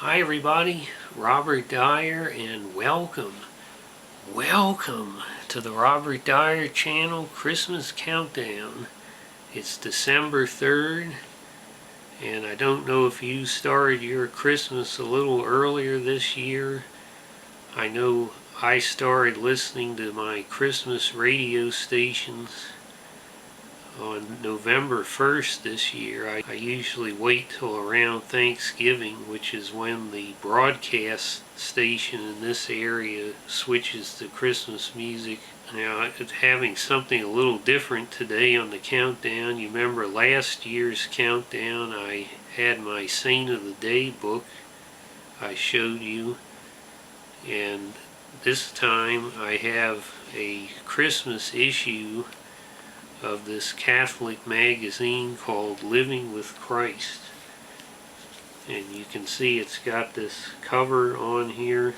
Hi everybody, Robert Dyer, and welcome to the Robert Dyer channel Christmas Countdown. It's December 3rd, and I don't know if you started your Christmas a little earlier this year. I know I started listening to my Christmas radio stations on November 1st this year. I usually wait till around Thanksgiving, which is when the broadcast station in this area switches to Christmas music. Now, it's having something a little different today on the countdown. You remember last year's countdown, I had my Saint of the Day book I showed you, and this time I have a Christmas issue of this Catholic magazine called Living with Christ. And you can see it's got this cover on here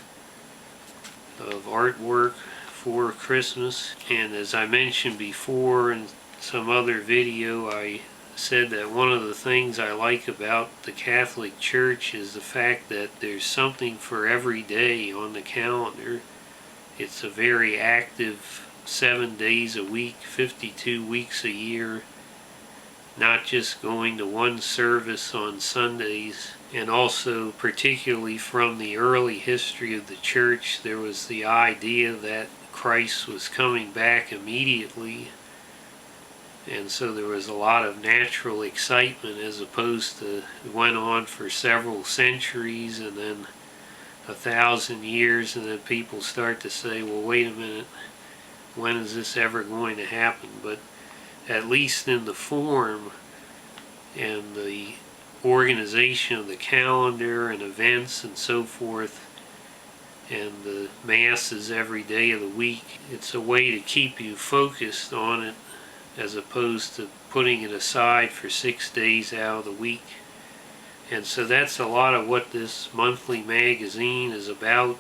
of artwork for Christmas. And as I mentioned before in some other video, I said that one of the things I like about the Catholic Church is the fact that there's something for every day on the calendar. It's a very active 7 days a week, 52 weeks a year, not just going to one service on Sundays. And also, particularly from the early history of the church, there was the idea that Christ was coming back immediately, and so there was a lot of natural excitement, as opposed to it went on for several centuries and then 1,000 years, and then people start to say, well, wait a minute, when is this ever going to happen? But at least in the form and the organization of the calendar and events and so forth, and the masses every day of the week, it's a way to keep you focused on it as opposed to putting it aside for 6 days out of the week. And so that's a lot of what this monthly magazine is about.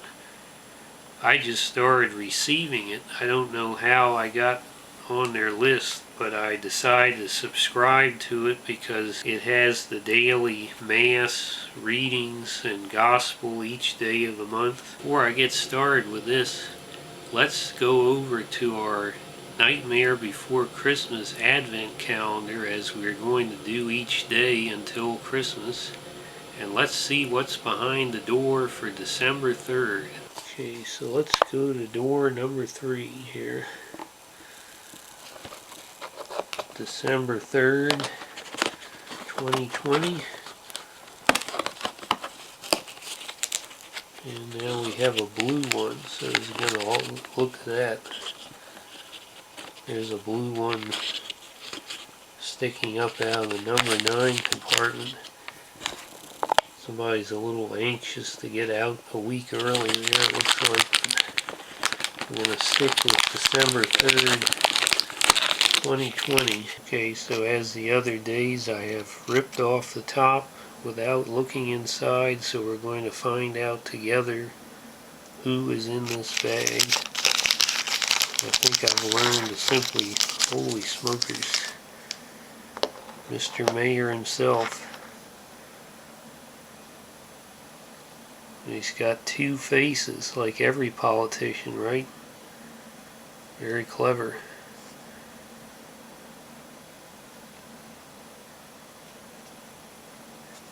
I just started receiving it. I don't know how I got on their list, but I decided to subscribe to it because it has the daily Mass readings and Gospel each day of the month. Before I get started with this, let's go over to our Nightmare Before Christmas Advent calendar, as we're going to do each day until Christmas. And let's see what's behind the door for December 3rd. Okay, so let's go to door number 3 here. December 3rd, 2020. And now we have a blue one, so it's going to look at that. There's a blue one sticking up out of the number 9 compartment. Somebody's a little anxious to get out a week earlier there, it looks like. I'm going to stick with December 3rd, 2020. Okay, so as the other days, I have ripped off the top without looking inside, so we're going to find out together who is in this bag. I think I've learned to simply, holy smokers, Mr. Mayor himself. He's got 2 faces, like every politician, right? Very clever.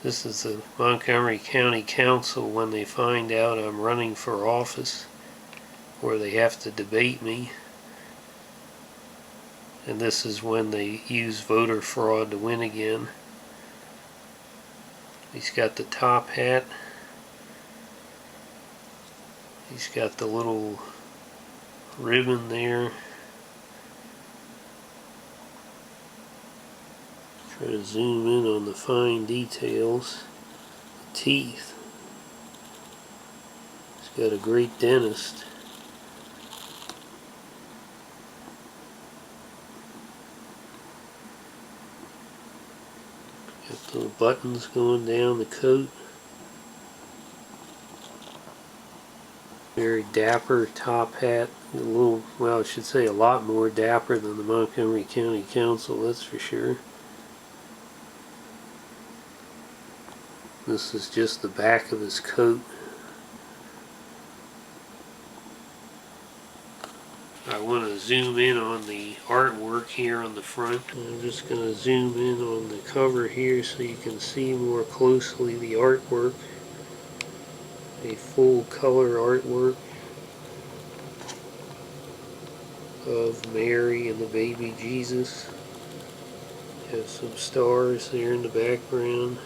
This is the Montgomery County Council when they find out I'm running for office, or they have to debate me. And this is when they use voter fraud to win again. He's got the top hat. He's got the little ribbon there. Try to zoom in on the fine details. The teeth. He's got a great dentist. Got the buttons going down the coat. Very dapper top hat. A little, well, I should say a lot more dapper than the Montgomery County Council, that's for sure. This is just the back of his coat. I want to zoom in on the artwork here on the front. I'm just going to zoom in on the cover here so you can see more closely the artwork. A full color artwork of Mary and the baby Jesus. You have some stars there in the background.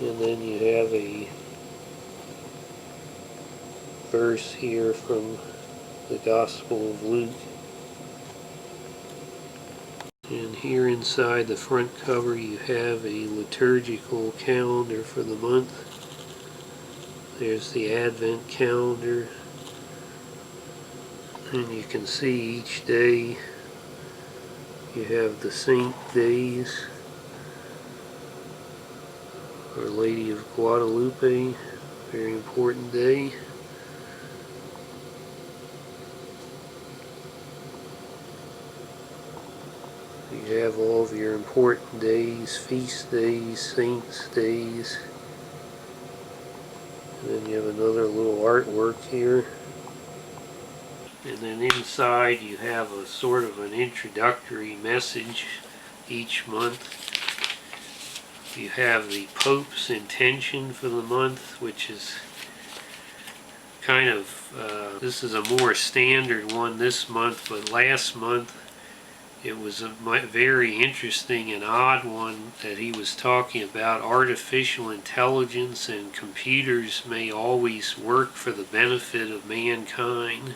And then you have a verse here from the Gospel of Luke. And here inside the front cover you have a liturgical calendar for the month. There's the Advent calendar. And you can see each day you have the saint days. Our Lady of Guadalupe, very important day. You have all of your important days, feast days, saints days. And then you have another little artwork here. And then inside you have a sort of an introductory message each month. You have the Pope's intention for the month, which is kind of, this is a more standard one this month, but last month it was a very interesting and odd one that he was talking about artificial intelligence and computers may always work for the benefit of mankind.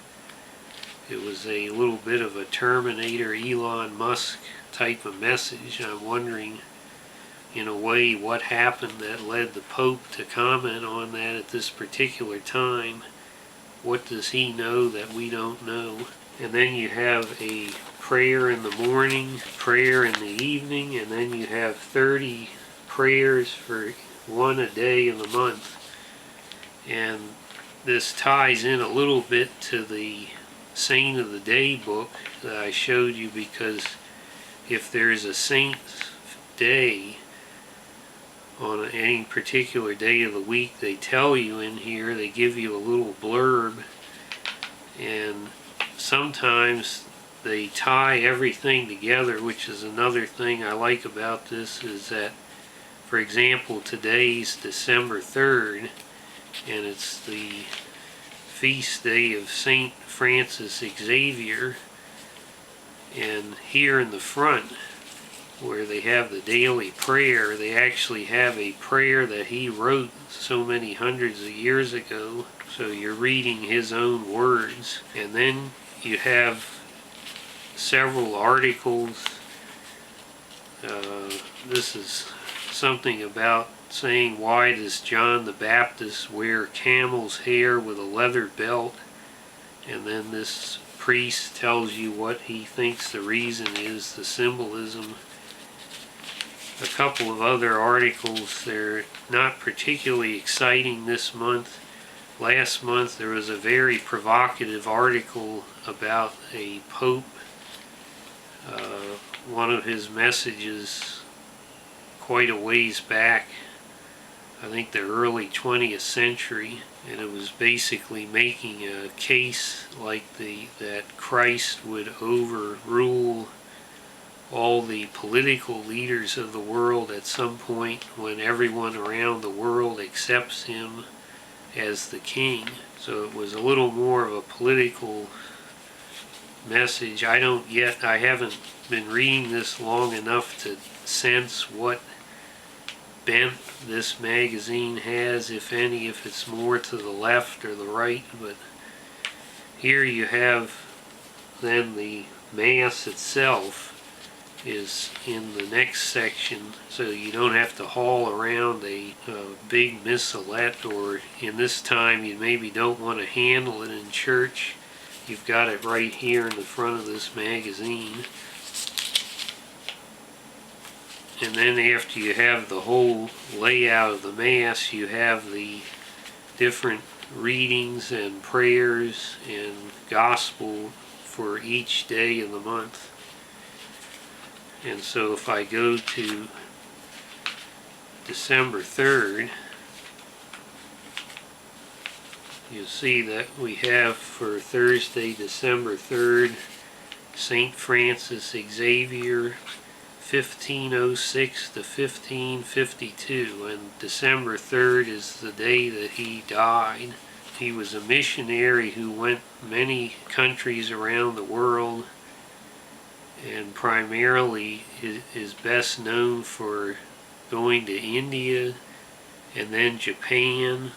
It was a little bit of a Terminator, Elon Musk type of message. I'm wondering, in a way, what happened that led the Pope to comment on that at this particular time. What does he know that we don't know? And then you have a prayer in the morning, prayer in the evening, and then you have 30 prayers for one a day in the month. And this ties in a little bit to the Saint of the Day book that I showed you, because if there's a saint's day on any particular day of the week, they tell you in here, they give you a little blurb, and sometimes they tie everything together, which is another thing I like about this, is that, for example, today's December 3rd, and it's the feast day of Saint Francis Xavier, and here in the front, where they have the daily prayer, they actually have a prayer that he wrote so many hundreds of years ago, so you're reading his own words. And then you have several articles. This is something about saying, why does John the Baptist wear camel's hair with a leather belt? And then this priest tells you what he thinks the reason is, the symbolism. A couple of other articles, they're not particularly exciting this month. Last month there was a very provocative article about a pope. One of his messages quite a ways back, I think the early 20th century, and it was basically making a case like that Christ would overrule all the political leaders of the world at some point when everyone around the world accepts him as the king. So it was a little more of a political message. I haven't been reading this long enough to sense what bent this magazine has, if any, if it's more to the left or the right. But here you have then the Mass itself is in the next section, so you don't have to haul around a big missalette, or in this time you maybe don't want to handle it in church. You've got it right here in the front of this magazine. And then after you have the whole layout of the Mass, you have the different readings and prayers and gospel for each day of the month. And so if I go to December 3rd, you'll see that we have for Thursday, December 3rd, St. Francis Xavier, 1506 to 1552, and December 3rd is the day that he died. He was a missionary who went many countries around the world, and primarily is best known for going to India and then Japan,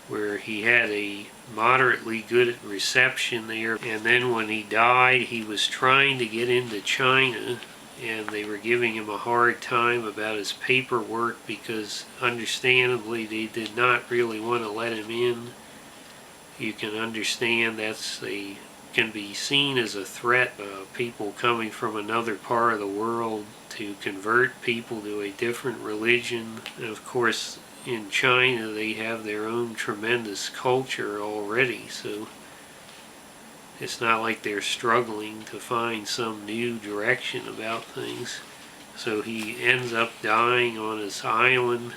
where he had a moderately good reception there. And then when he died, he was trying to get into China, and they were giving him a hard time about his paperwork because understandably they did not really want to let him in. You can understand can be seen as a threat, people coming from another part of the world to convert people to a different religion. And of course in China they have their own tremendous culture already, so it's not like they're struggling to find some new direction about things. So he ends up dying on his island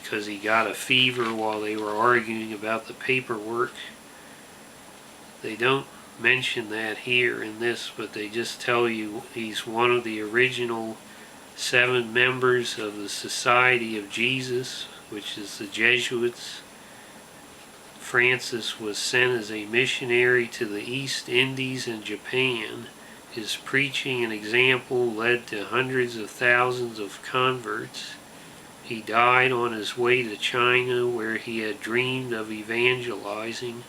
because he got a fever while they were arguing about the paperwork. They don't mention that here in this, but they just tell you he's one of the original 7 members of the Society of Jesus, which is the Jesuits. Francis was sent as a missionary to the East Indies and Japan. His preaching and example led to hundreds of thousands of converts. He died on his way to China, where he had dreamed of evangelizing.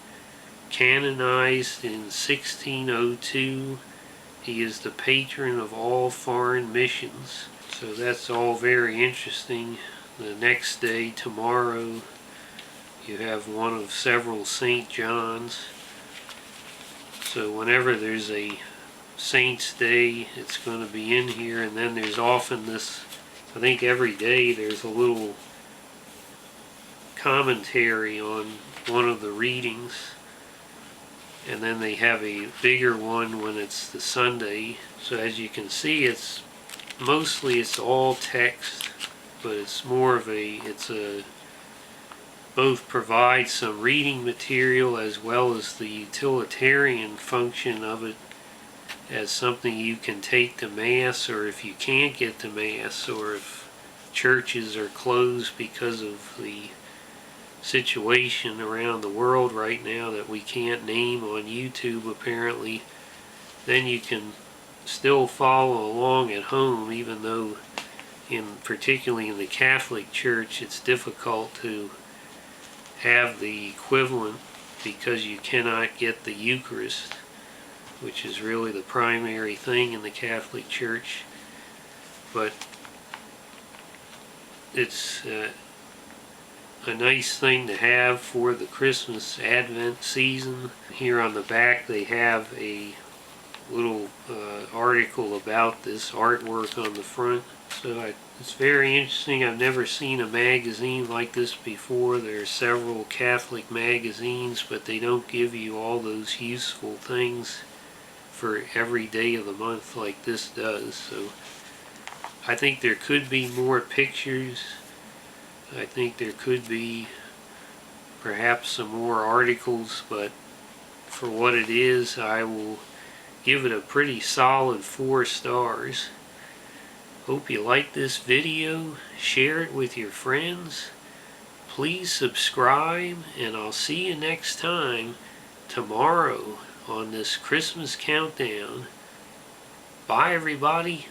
Canonized in 1602, he is the patron of all foreign missions. So that's all very interesting. The next day, tomorrow, you have one of several St. John's. So whenever there's a Saint's Day, it's going to be in here. And then there's often this, I think every day there's a little commentary on one of the readings. And then they have a bigger one when it's the Sunday. So as you can see, it's all text, but it's more of both provides some reading material as well as the utilitarian function of it as something you can take to Mass, or if you can't get to Mass, or if churches are closed because of the situation around the world right now that we can't name on YouTube apparently, then you can still follow along at home, even though particularly in the Catholic Church it's difficult to have the equivalent because you cannot get the Eucharist, which is really the primary thing in the Catholic Church. But it's a nice thing to have for the Christmas Advent season. Here on the back they have a little article about this artwork on the front. So it's very interesting. I've never seen a magazine like this before. There are several Catholic magazines, but they don't give you all those useful things for every day of the month like this does. So I think there could be more pictures. I think there could be perhaps some more articles, but for what it is, I will give it a pretty solid 4 stars. Hope you like this video. Share it with your friends. Please subscribe, and I'll see you next time tomorrow on this Christmas countdown. Bye everybody.